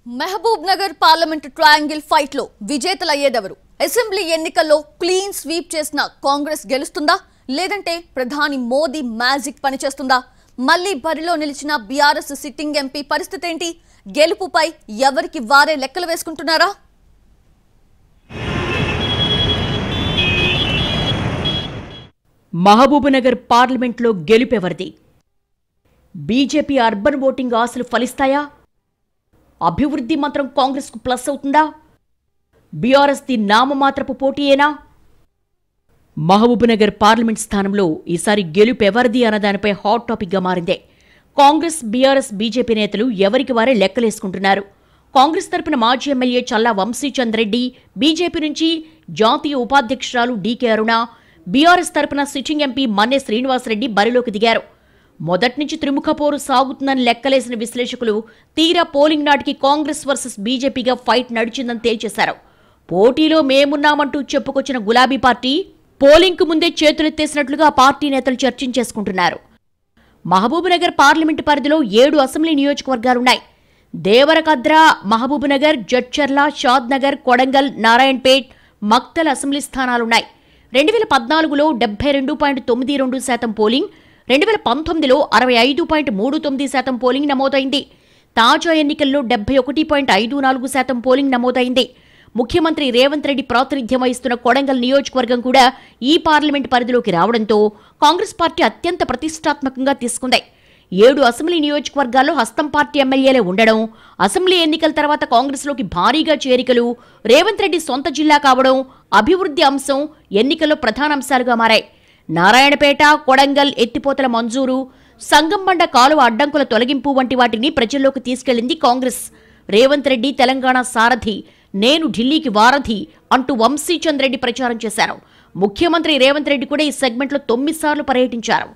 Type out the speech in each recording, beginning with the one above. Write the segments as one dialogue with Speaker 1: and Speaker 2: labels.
Speaker 1: Mahabub Nagar parliament triangle fight లో విజేతలయ్యేదెవరు? Assembly ఎన్నికల్లో క్లీన్ స్వీప్ చేసిన కాంగ్రెస్ గెలుస్తుందా లేదంటే ప్రధాని మోదీ మ్యాజిక్ పనిచేస్తుందా? మళ్ళీ బరిలో నిలిచిన బీఆర్ఎస్ సిట్టింగ్ ఎంపీ పరిస్థితి ఏంటి? గెలుపుపై ఎవరికి వారే లెక్కలు వేసుకుంటున్నారా?
Speaker 2: మహబూబ్ నగర్ పార్లమెంట్ లో గెలుపెవరిది? బీజేపీ అర్బన్ ఓటింగ్ ఆశలు ఫలిస్తాయా? అభివృద్ధి మంత్రం కాంగ్రెస్ కు ప్లస్ అవుతుందా? బీఆర్ఎస్ ది నామమాత్రపు పోటీయేనా? మహబూబ్ నగర్ పార్లమెంట్ స్థానంలో ఈసారి గెలుపు ఎవరిది అన్న దానిపై హాట్ టాపిక్ గా మారిందే. కాంగ్రెస్, బీఆర్ఎస్, బీజేపీ నేతలు ఎవరికి వారే లెక్కలేసుకుంటున్నారు. కాంగ్రెస్ తరపున మాజీ ఎమ్మెల్యే చల్లా వంశీచంద్ రెడ్డి, బీజేపీ నుంచి జాతీయ ఉపాధ్యక్షురాలు డీకే అరుణ, బీఆర్ఎస్ తరపున సిట్టింగ్ ఎంపీ మన్నె శ్రీనివాసరెడ్డి బరిలోకి దిగారు. మొదటి నుంచి త్రిముఖ పోరు సాగుతుందని లెక్కలేసిన విశ్లేషకులు తీరా పోలింగ్ నాటికి కాంగ్రెస్ వర్సెస్ బీజేపీగా ఫైట్ నడిచిందని తేల్చేశారు. పోటీలో మేమున్నామంటూ చెప్పుకొచ్చిన గులాబీ పార్టీ పోలింగ్కు ముందే చేతులెత్తేసినట్లుగా పార్టీ నేతలు చర్చించేసుకుంటున్నారు. మహబూబ్ నగర్ పార్లమెంటు పరిధిలో 7 అసెంబ్లీ నియోజకవర్గాలున్నాయి. దేవరకద్ర, మహబూబ్ నగర్, జడ్చర్ల, షాద్ నగర్, కొడంగల్, నారాయణపేట్, మక్తల్ అసెంబ్లీ స్థానాలున్నాయి. 2014లో 72.92% పోలింగ్, 2019లో 65.39% పోలింగ్ నమోదైంది. తాజా ఎన్నికల్లో 71.54% పోలింగ్ నమోదైంది. ముఖ్యమంత్రి రేవంత్ రెడ్డి ప్రాతినిధ్యం వహిస్తున్న కొడంగల్ నియోజకవర్గం కూడా ఈ పార్లమెంట్ పరిధిలోకి రావడంతో కాంగ్రెస్ పార్టీ అత్యంత ప్రతిష్టాత్మకంగా తీసుకుంది. 7 అసెంబ్లీ నియోజకవర్గాల్లో హస్తం పార్టీ ఎమ్మెల్యేలే ఉండడం, అసెంబ్లీ ఎన్నికల తర్వాత కాంగ్రెస్లోకి భారీగా చేరికలు, రేవంత్ రెడ్డి సొంత జిల్లా కావడం, అభివృద్ధి అంశం ఎన్నికల్లో ప్రధాన అంశాలుగా మారాయి. నారాయణపేట, కొడంగల్ ఎత్తిపోతల మంజూరు, సంగంబండ కాలువ అడ్డంకుల తొలగింపు వంటి వాటిని ప్రజల్లోకి తీసుకెళ్లింది కాంగ్రెస్. రేవంత్ రెడ్డి తెలంగాణ సారథి, నేను ఢిల్లీకి వారధి అంటూ వంశీచంద్ రెడ్డి ప్రచారం చేశారు. ముఖ్యమంత్రి రేవంత్ రెడ్డి కూడా ఈ సెగ్మెంట్లో 9 సార్లు పర్యటించారు.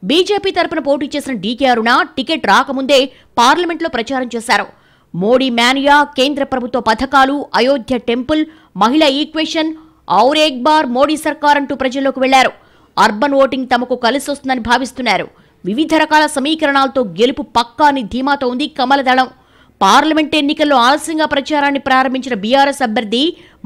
Speaker 2: బీజేపీ తరపున పోటీ చేసిన డీకే అరుణ టికెట్ రాకముందే పార్లమెంట్లో ప్రచారం చేశారు. మోడీ మేనియా, కేంద్ర ప్రభుత్వ పథకాలు, అయోధ్య టెంపుల్, మహిళా ఈక్వేషన్, ఔర్ ఏక్ బార్ మోడీ సర్కార్ అంటూ ప్రజల్లోకి వెళ్లారు. అర్బన్ ఓటింగ్ తమకు కలిసొస్తుందని భావిస్తున్నారు. వివిధ రకాల సమీకరణాలతో గెలుపు పక్కా అని ధీమాతో ఉంది కమలదళం. పార్లమెంట్ ఎన్నికల్లో ఆలస్యంగా ప్రచారాన్ని ప్రారంభించిన బీఆర్ఎస్ అభ్యర్థి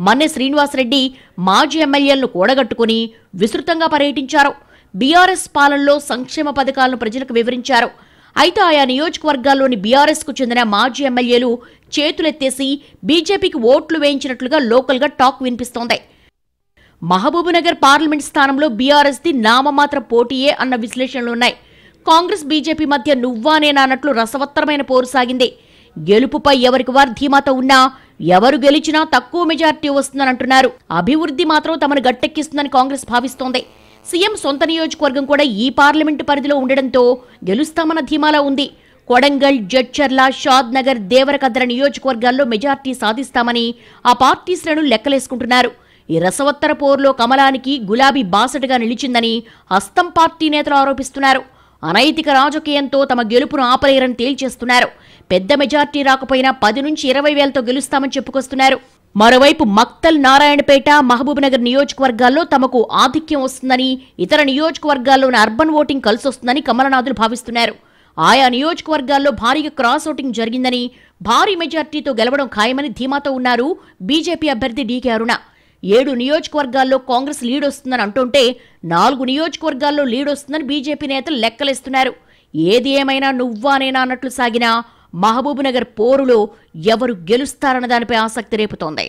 Speaker 2: మన్నె శ్రీనివాసరెడ్డి మాజీ ఎమ్మెల్యేలను కూడగట్టుకుని విస్తృతంగా పర్యటించారు. బీఆర్ఎస్ పాలనలో సంక్షేమ పథకాలను ప్రజలకు వివరించారు. అయితే ఆయా నియోజకవర్గాల్లోని బీఆర్ఎస్ కు చెందిన మాజీ ఎమ్మెల్యేలు చేతులెత్తేసి బీజేపీకి ఓట్లు వేయించినట్లుగా లోకల్గా టాక్ వినిపిస్తోంది. మహబూబ్ నగర్ పార్లమెంట్ స్థానంలో బీఆర్ఎస్ ది నామమాత్ర పోటీయే అన్న విశ్లేషణలున్నాయి. కాంగ్రెస్, బీజేపీ మధ్య నువ్వానేనా అన్నట్లు రసవత్తరమైన పోరు సాగింది. గెలుపుపై ఎవరికి వారు ధీమాతో ఉన్నా ఎవరు గెలిచినా తక్కువ మెజార్టీ వస్తుందని అంటున్నారు. అభివృద్ధి మాత్రం తమను గట్టెక్కిస్తుందని కాంగ్రెస్ భావిస్తోంది. సీఎం సొంత నియోజకవర్గం కూడా ఈ పార్లమెంటు పరిధిలో ఉండడంతో గెలుస్తామన్న ధీమాలా ఉంది. కొడంగల్, జడ్చర్ల, షాద్ నగర్, దేవరకద్ర నియోజకవర్గాల్లో మెజార్టీ సాధిస్తామని ఆ పార్టీ శ్రేణులు లెక్కలేసుకుంటున్నారు. ఈ రసవత్తర పోరులో కమలానికి గులాబీ బాసటగా నిలిచిందని హస్తం పార్టీ నేతలు ఆరోపిస్తున్నారు. అనైతిక రాజకీయంతో తమ గెలుపును ఆపలేరని తేల్చేస్తున్నారు. పెద్ద మెజార్టీ రాకపోయినా 10 నుంచి 20 వేలతో గెలుస్తామని చెప్పుకొస్తున్నారు. మరోవైపు మక్తల్, నారాయణపేట, మహబూబ్ నగర్ నియోజకవర్గాల్లో తమకు ఆధిక్యం వస్తుందని, ఇతర నియోజకవర్గాల్లోని అర్బన్ ఓటింగ్ కలిసొస్తుందని కమలనాథులు భావిస్తున్నారు. ఆయా నియోజకవర్గాల్లో భారీగా క్రాస్ ఓటింగ్ జరిగిందని, భారీ మెజార్టీతో గెలవడం ఖాయమని ధీమాతో ఉన్నారు బీజేపీ అభ్యర్థి డీకే అరుణ. 7 నియోజకవర్గాల్లో కాంగ్రెస్ లీడ్ వస్తుందని అంటుంటే 4 నియోజకవర్గాల్లో లీడ్ వస్తుందని బీజేపీ నేతలు లెక్కలేస్తున్నారు. ఏది ఏమైనా నువ్వానేనా అన్నట్లు సాగిన మహబూబ్ నగర్ పోరులో ఎవరు గెలుస్తారన్న దానిపై ఆసక్తి రేపుతోంది.